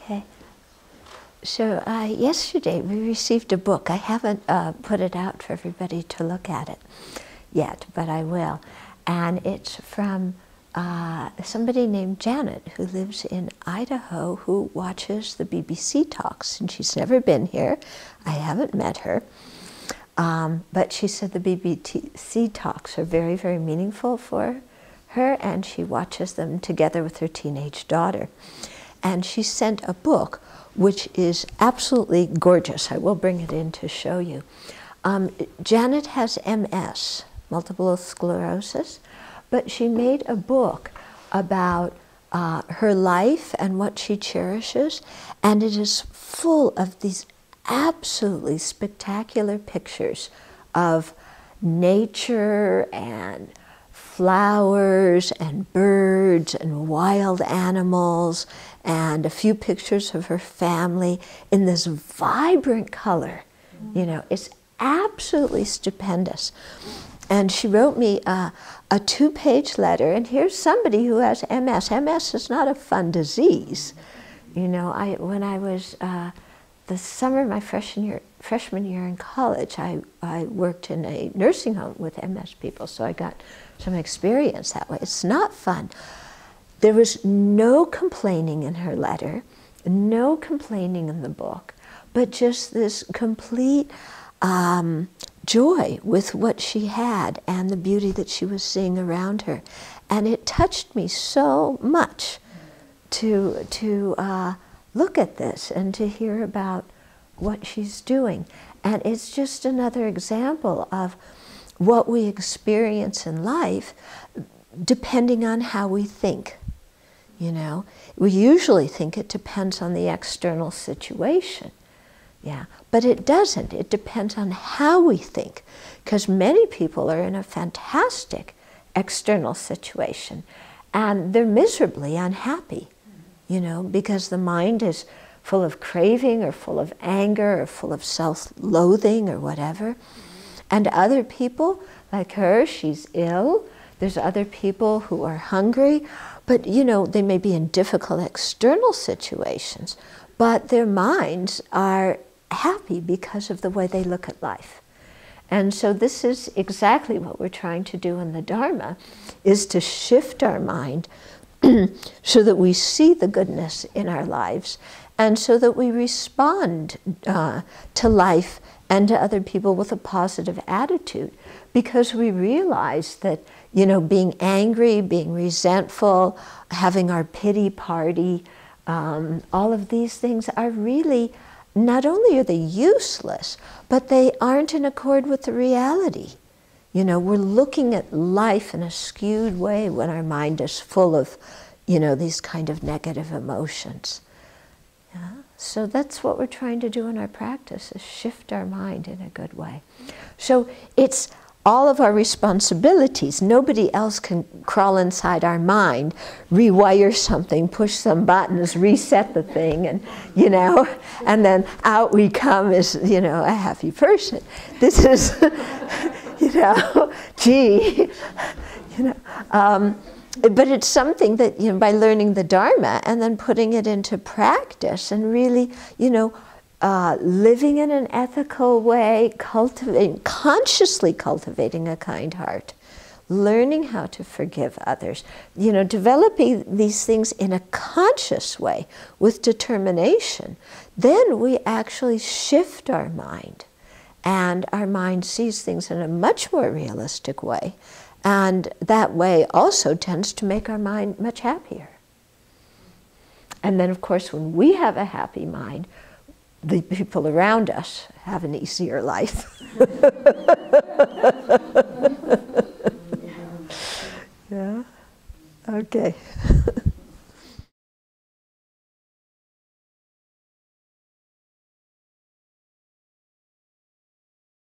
Okay. So yesterday we received a book. I haven't put it out for everybody to look at it yet, but I will. And it's from somebody named Janet who lives in Idaho who watches the BBC talks. And she's never been here. I haven't met her. But she said the BBC talks are very, very meaningful for her, and she watches them together with her teenage daughter. And she sent a book which is absolutely gorgeous. I will bring it in to show you. Janet has MS, multiple sclerosis, but she made a book about her life and what she cherishes, and it is full of these absolutely spectacular pictures of nature and flowers and birds and wild animals, and a few pictures of her family in this vibrant color. You know, it's absolutely stupendous. And she wrote me a 2-page letter, and here's somebody who has MS. MS is not a fun disease. You know, when I was the summer of my freshman year in college, I worked in a nursing home with MS people, so I got some experience that way. It's not fun. There was no complaining in her letter, no complaining in the book, but just this complete joy with what she had and the beauty that she was seeing around her. And it touched me so much to look at this and to hear about what she's doing. And it's just another example of what we experience in life depending on how we think. You know, we usually think it depends on the external situation. Yeah, but it doesn't. It depends on how we think, because many people are in a fantastic external situation and they're miserably unhappy, you know, because the mind is full of craving or full of anger or full of self-loathing or whatever. And other people, like her, she's ill. There's other people who are hungry, but you know, they may be in difficult external situations, but their minds are happy because of the way they look at life. And so this is exactly what we're trying to do in the Dharma, is to shift our mind so that we see the goodness in our lives, and so that we respond to life and to other people with a positive attitude, because we realize that, you know, being angry, being resentful, having our pity party, all of these things are really, not only are they useless, but they aren't in accord with the reality. You know, we're looking at life in a skewed way when our mind is full of, you know, these kind of negative emotions. Yeah? So that's what we're trying to do in our practice, is shift our mind in a good way. So it's all of our responsibilities. Nobody else can crawl inside our mind, rewire something, push some buttons, reset the thing, and, you know, and then out we come as, you know, a happy person. This is, you know, gee, you know. But it's something that, you know, by learning the Dharma and then putting it into practice and really, you know, living in an ethical way, consciously cultivating a kind heart, learning how to forgive others, you know, developing these things in a conscious way with determination, then we actually shift our mind, and our mind sees things in a much more realistic way. And that way also tends to make our mind much happier. And then, of course, when we have a happy mind, the people around us have an easier life. Yeah? Okay.